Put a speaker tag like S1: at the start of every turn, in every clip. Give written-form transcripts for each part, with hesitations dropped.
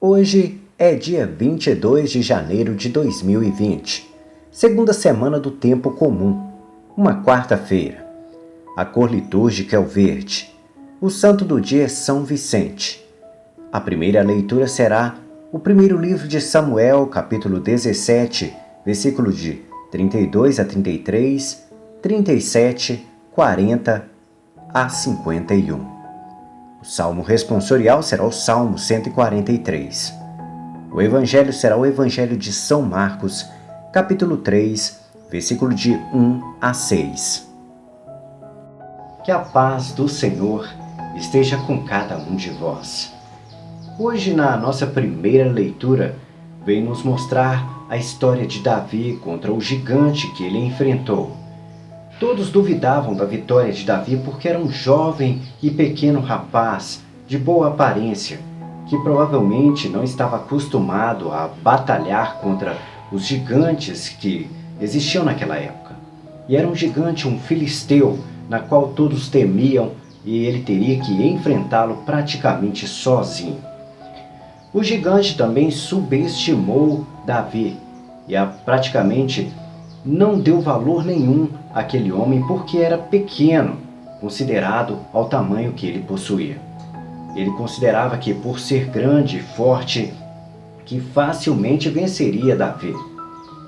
S1: Hoje é dia 22 de janeiro de 2020, segunda semana do tempo comum, uma quarta-feira. A cor litúrgica é o verde. O santo do dia é São Vicente. A primeira leitura será o primeiro livro de Samuel, capítulo 17, versículo de 32 a 33, 37, 40 a 51. O salmo responsorial será o Salmo 143. O evangelho será o Evangelho de São Marcos, capítulo 3, versículo de 1 a 6. Que a paz do Senhor esteja com cada um de vós. Hoje, na nossa primeira leitura, vem nos mostrar a história de Davi contra o gigante que ele enfrentou. Todos duvidavam da vitória de Davi porque era um jovem e pequeno rapaz de boa aparência, que provavelmente não estava acostumado a batalhar contra os gigantes que existiam naquela época. E era um gigante, um filisteu, na qual todos temiam e ele teria que enfrentá-lo praticamente sozinho. O gigante também subestimou Davi e praticamente não deu valor nenhum àquele homem porque era pequeno, considerado ao tamanho que ele possuía. Ele considerava que por ser grande e forte, que facilmente venceria Davi.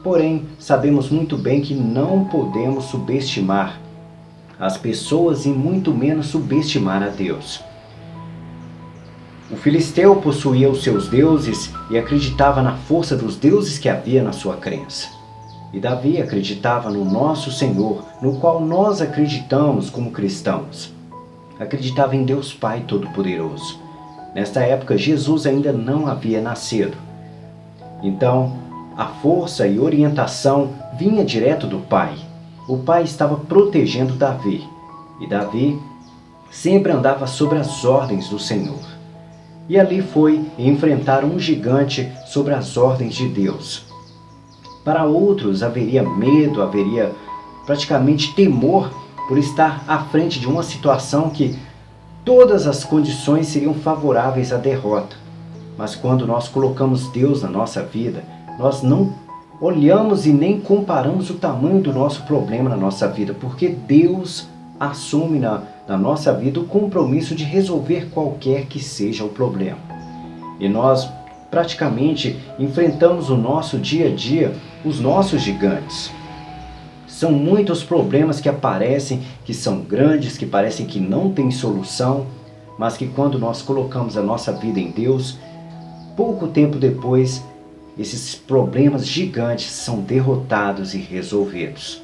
S1: Porém, sabemos muito bem que não podemos subestimar as pessoas e muito menos subestimar a Deus. O filisteu possuía os seus deuses e acreditava na força dos deuses que havia na sua crença. E Davi acreditava no nosso Senhor, no qual nós acreditamos como cristãos. Acreditava em Deus Pai Todo-Poderoso. Nesta época, Jesus ainda não havia nascido. Então, a força e orientação vinha direto do Pai. O Pai estava protegendo Davi. E Davi sempre andava sobre as ordens do Senhor. E ali foi enfrentar um gigante sobre as ordens de Deus. Para outros haveria medo, haveria praticamente temor por estar à frente de uma situação que todas as condições seriam favoráveis à derrota. Mas quando nós colocamos Deus na nossa vida, nós não olhamos e nem comparamos o tamanho do nosso problema na nossa vida, porque Deus assume na nossa vida o compromisso de resolver qualquer que seja o problema. E nós praticamente enfrentamos o nosso dia a dia, os nossos gigantes. São muitos problemas que aparecem, que são grandes, que parecem que não têm solução, mas que quando nós colocamos a nossa vida em Deus, pouco tempo depois, esses problemas gigantes são derrotados e resolvidos.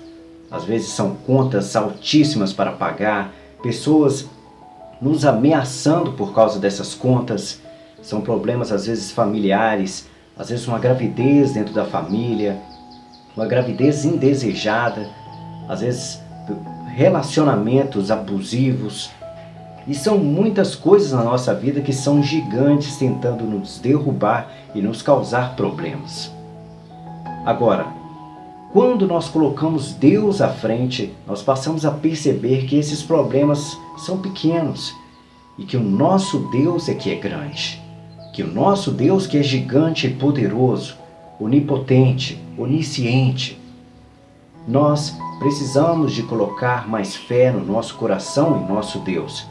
S1: Às vezes são contas altíssimas para pagar, pessoas nos ameaçando por causa dessas contas. São problemas às vezes familiares, às vezes uma gravidez dentro da família, uma gravidez indesejada, às vezes relacionamentos abusivos. E são muitas coisas na nossa vida que são gigantes tentando nos derrubar e nos causar problemas. Agora, quando nós colocamos Deus à frente, nós passamos a perceber que esses problemas são pequenos e que o nosso Deus é que é grande. Que o nosso Deus que é gigante e poderoso, onipotente, onisciente. Nós precisamos de colocar mais fé no nosso coração em nosso Deus.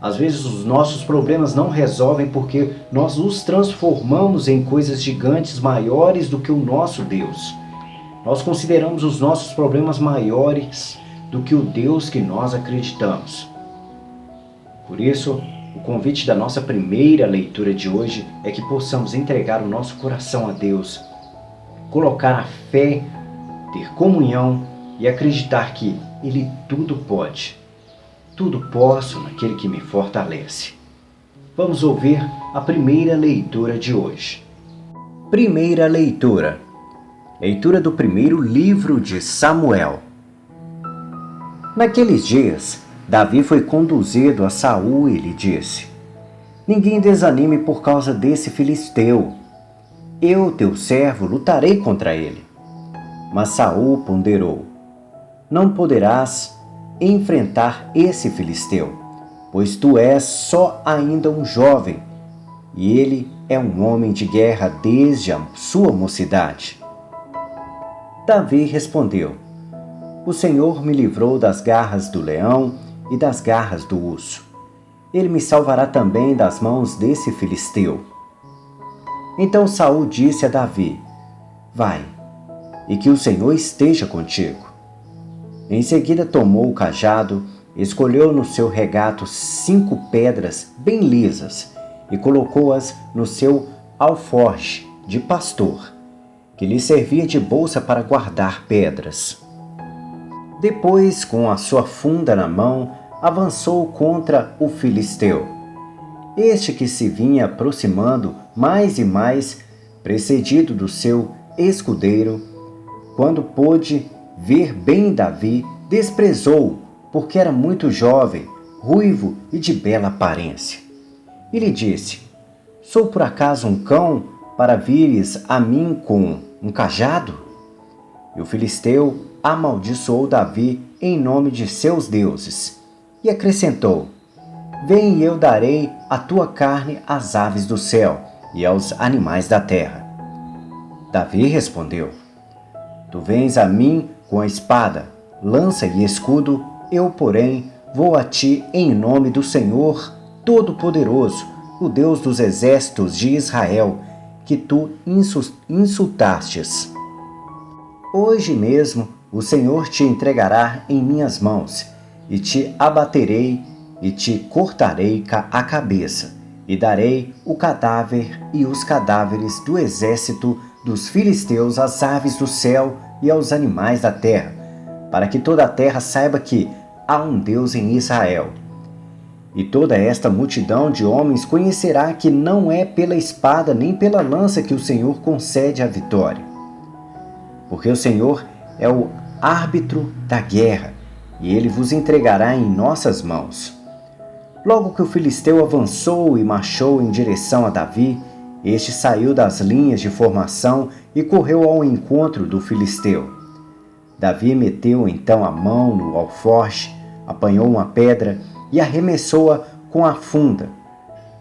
S1: Às vezes os nossos problemas não resolvem porque nós os transformamos em coisas gigantes maiores do que o nosso Deus. Nós consideramos os nossos problemas maiores do que o Deus que nós acreditamos. Por isso, o convite da nossa primeira leitura de hoje é que possamos entregar o nosso coração a Deus, colocar a fé, ter comunhão e acreditar que Ele tudo pode. Tudo posso naquele que me fortalece. Vamos ouvir a primeira leitura de hoje. Primeira leitura. Leitura do primeiro livro de Samuel. Naqueles dias, Davi foi conduzido a Saul e lhe disse: Ninguém desanime por causa desse filisteu. Eu, teu servo, lutarei contra ele. Mas Saul ponderou: Não poderás enfrentar esse filisteu, pois tu és só ainda um jovem, e ele é um homem de guerra desde a sua mocidade. Davi respondeu: O Senhor me livrou das garras do leão e das garras do urso. Ele me salvará também das mãos desse filisteu. Então Saul disse a Davi: Vai, e que o Senhor esteja contigo. Em seguida tomou o cajado, escolheu no seu regato 5 pedras bem lisas e colocou-as no seu alforje de pastor, que lhe servia de bolsa para guardar pedras. Depois, com a sua funda na mão, avançou contra o filisteu. Este que se vinha aproximando mais e mais, precedido do seu escudeiro, quando pôde ver bem Davi, desprezou-o, porque era muito jovem, ruivo e de bela aparência. E lhe disse: Sou por acaso um cão para vires a mim com um cajado? E o filisteu amaldiçoou Davi em nome de seus deuses, e acrescentou: Vem e eu darei a tua carne às aves do céu e aos animais da terra. Davi respondeu: Tu vens a mim com a espada, lança e escudo, eu, porém, vou a ti em nome do Senhor Todo-Poderoso, o Deus dos exércitos de Israel, que tu insultastes. Hoje mesmo o Senhor te entregará em minhas mãos, e te abaterei e te cortarei a cabeça, e darei o cadáver e os cadáveres do exército dos filisteus às aves do céu e aos animais da terra, para que toda a terra saiba que há um Deus em Israel. E toda esta multidão de homens conhecerá que não é pela espada nem pela lança que o Senhor concede a vitória. Porque o Senhor é o árbitro da guerra, e ele vos entregará em nossas mãos. Logo que o filisteu avançou e marchou em direção a Davi, este saiu das linhas de formação e correu ao encontro do filisteu. Davi meteu então a mão no alforje, apanhou uma pedra e arremessou-a com a funda,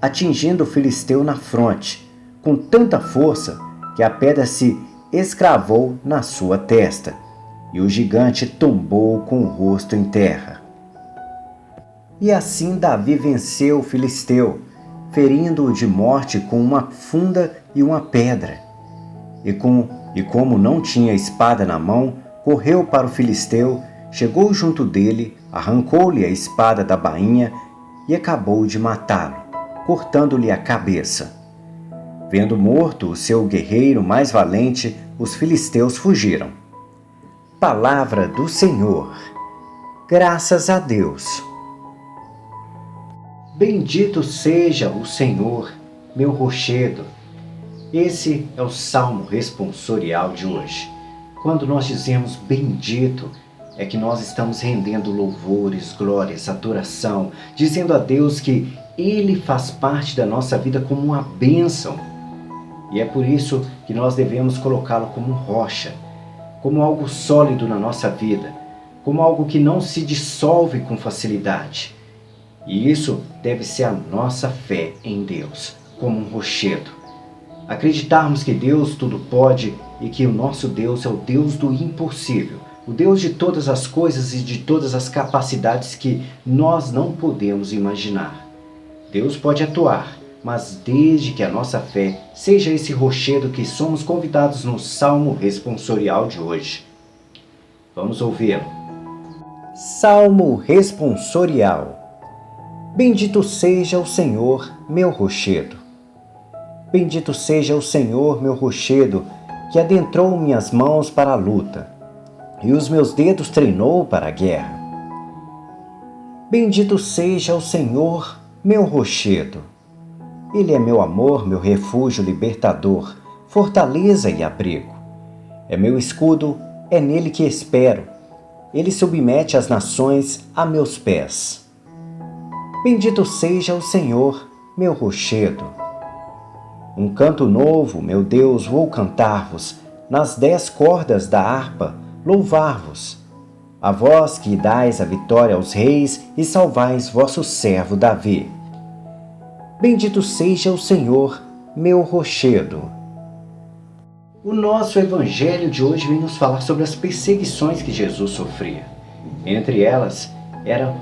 S1: atingindo o filisteu na fronte, com tanta força que a pedra se escravou na sua testa, e o gigante tombou com o rosto em terra. E assim Davi venceu o filisteu, ferindo-o de morte com uma funda e uma pedra. E como não tinha espada na mão, correu para o filisteu, chegou junto dele, arrancou-lhe a espada da bainha e acabou de matá-lo, cortando-lhe a cabeça. Vendo morto o seu guerreiro mais valente, os filisteus fugiram. Palavra do Senhor. Graças a Deus. Bendito seja o Senhor, meu rochedo. Esse é o salmo responsorial de hoje. Quando nós dizemos bendito, é que nós estamos rendendo louvores, glórias, adoração, dizendo a Deus que Ele faz parte da nossa vida como uma bênção. E é por isso que nós devemos colocá-lo como rocha, como algo sólido na nossa vida, como algo que não se dissolve com facilidade. E isso deve ser a nossa fé em Deus, como um rochedo. Acreditarmos que Deus tudo pode e que o nosso Deus é o Deus do impossível, o Deus de todas as coisas e de todas as capacidades que nós não podemos imaginar. Deus pode atuar, mas desde que a nossa fé seja esse rochedo que somos convidados no Salmo responsorial de hoje. Vamos ouvi-lo. Salmo responsorial. Bendito seja o Senhor, meu rochedo. Bendito seja o Senhor, meu rochedo, que adentrou minhas mãos para a luta, e os meus dedos treinou para a guerra. Bendito seja o Senhor, meu rochedo. Ele é meu amor, meu refúgio libertador, fortaleza e abrigo. É meu escudo, é nele que espero. Ele submete as nações a meus pés. Bendito seja o Senhor, meu rochedo. Um canto novo, meu Deus, vou cantar-vos, nas 10 cordas da harpa, louvar-vos. A vós que dais a vitória aos reis e salvais vosso servo Davi. Bendito seja o Senhor, meu rochedo. O nosso evangelho de hoje vem nos falar sobre as perseguições que Jesus sofria. Entre elas, era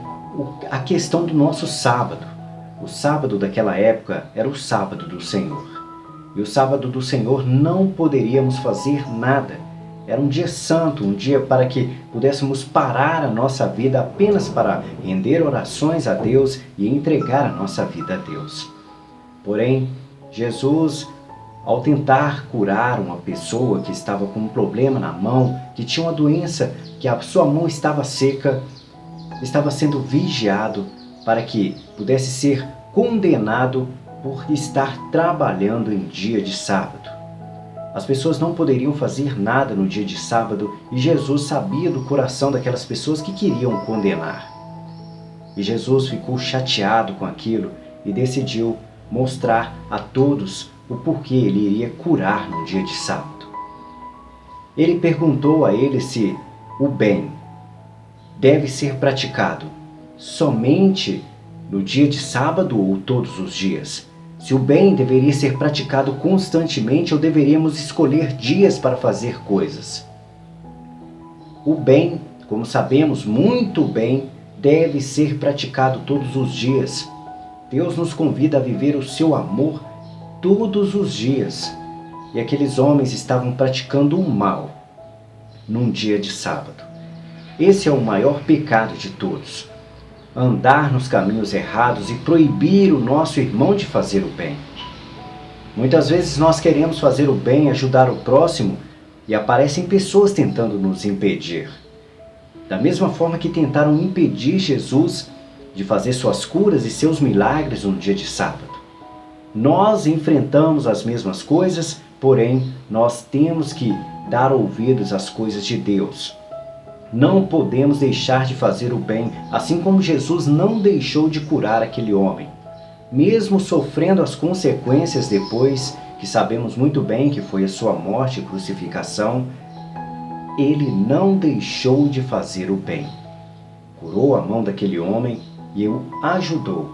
S1: a questão do nosso sábado. O sábado daquela época era o sábado do Senhor. E o sábado do Senhor não poderíamos fazer nada. Era um dia santo, um dia para que pudéssemos parar a nossa vida apenas para render orações a Deus e entregar a nossa vida a Deus. Porém, Jesus, ao tentar curar uma pessoa que estava com um problema na mão, que tinha uma doença, que a sua mão estava seca, estava sendo vigiado para que pudesse ser condenado por estar trabalhando em dia de sábado. As pessoas não poderiam fazer nada no dia de sábado e Jesus sabia do coração daquelas pessoas que queriam condenar. E Jesus ficou chateado com aquilo e decidiu mostrar a todos o porquê ele iria curar no dia de sábado. Ele perguntou a ele se o bem deve ser praticado somente no dia de sábado ou todos os dias. Se o bem deveria ser praticado constantemente ou deveríamos escolher dias para fazer coisas. O bem, como sabemos muito bem, deve ser praticado todos os dias. Deus nos convida a viver o seu amor todos os dias. E aqueles homens estavam praticando o mal num dia de sábado. Esse é o maior pecado de todos. Andar nos caminhos errados e proibir o nosso irmão de fazer o bem. Muitas vezes nós queremos fazer o bem, ajudar o próximo, e aparecem pessoas tentando nos impedir. Da mesma forma que tentaram impedir Jesus de fazer suas curas e seus milagres no dia de sábado. Nós enfrentamos as mesmas coisas, porém nós temos que dar ouvidos às coisas de Deus. Não podemos deixar de fazer o bem, assim como Jesus não deixou de curar aquele homem. Mesmo sofrendo as consequências depois, que sabemos muito bem que foi a sua morte e crucificação, ele não deixou de fazer o bem. Curou a mão daquele homem e o ajudou.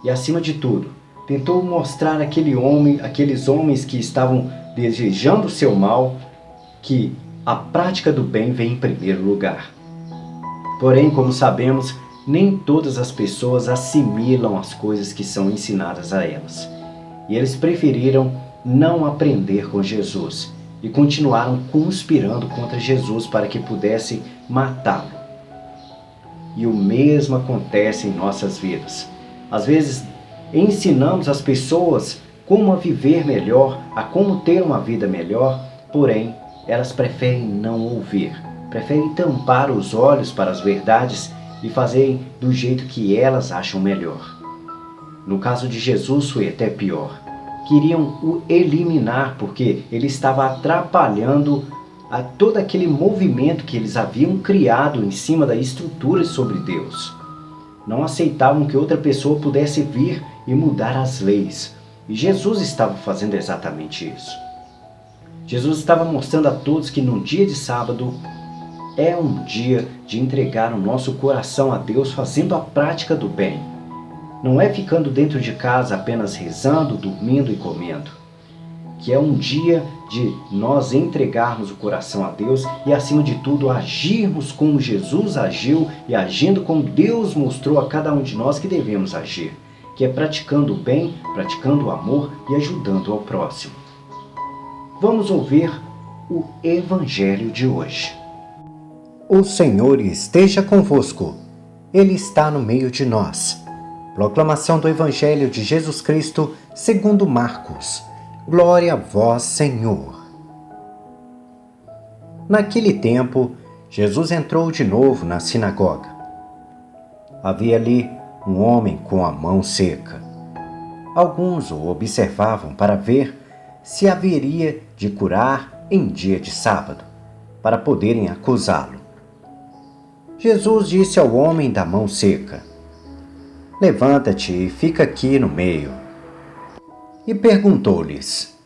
S1: E acima de tudo, tentou mostrar aqueles homens que estavam desejando o seu mal, que a prática do bem vem em primeiro lugar. Porém, como sabemos, nem todas as pessoas assimilam as coisas que são ensinadas a elas. E eles preferiram não aprender com Jesus e continuaram conspirando contra Jesus para que pudessem matá-lo. E o mesmo acontece em nossas vidas. Às vezes, ensinamos as pessoas como a viver melhor, a como ter uma vida melhor, porém, elas preferem não ouvir, preferem tampar os olhos para as verdades e fazerem do jeito que elas acham melhor. No caso de Jesus foi até pior. Queriam o eliminar porque ele estava atrapalhando a todo aquele movimento que eles haviam criado em cima da estrutura sobre Deus. Não aceitavam que outra pessoa pudesse vir e mudar as leis. E Jesus estava fazendo exatamente isso. Jesus estava mostrando a todos que no dia de sábado é um dia de entregar o nosso coração a Deus fazendo a prática do bem. Não é ficando dentro de casa apenas rezando, dormindo e comendo. Que é um dia de nós entregarmos o coração a Deus e, acima de tudo, agirmos como Jesus agiu e agindo como Deus mostrou a cada um de nós que devemos agir. Que é praticando o bem, praticando o amor e ajudando ao próximo. Vamos ouvir o Evangelho de hoje. O Senhor esteja convosco. Ele está no meio de nós. Proclamação do Evangelho de Jesus Cristo segundo Marcos. Glória a vós, Senhor. Naquele tempo, Jesus entrou de novo na sinagoga. Havia ali um homem com a mão seca. Alguns o observavam para ver se haveria de curar em dia de sábado, para poderem acusá-lo. Jesus disse ao homem da mão seca: levanta-te e fica aqui no meio. E perguntou-lhes: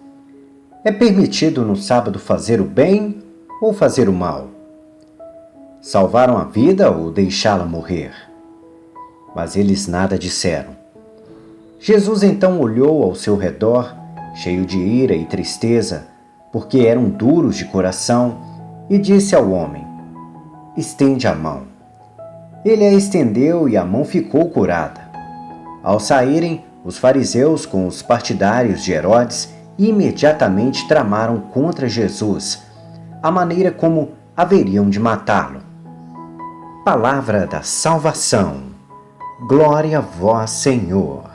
S1: é permitido no sábado fazer o bem ou fazer o mal? Salvaram a vida ou deixá-la morrer? Mas eles nada disseram. Jesus então olhou ao seu redor cheio de ira e tristeza, porque eram duros de coração, e disse ao homem: estende a mão. Ele a estendeu e a mão ficou curada. Ao saírem, os fariseus com os partidários de Herodes imediatamente tramaram contra Jesus a maneira como haveriam de matá-lo. Palavra da salvação. Glória a vós, Senhor.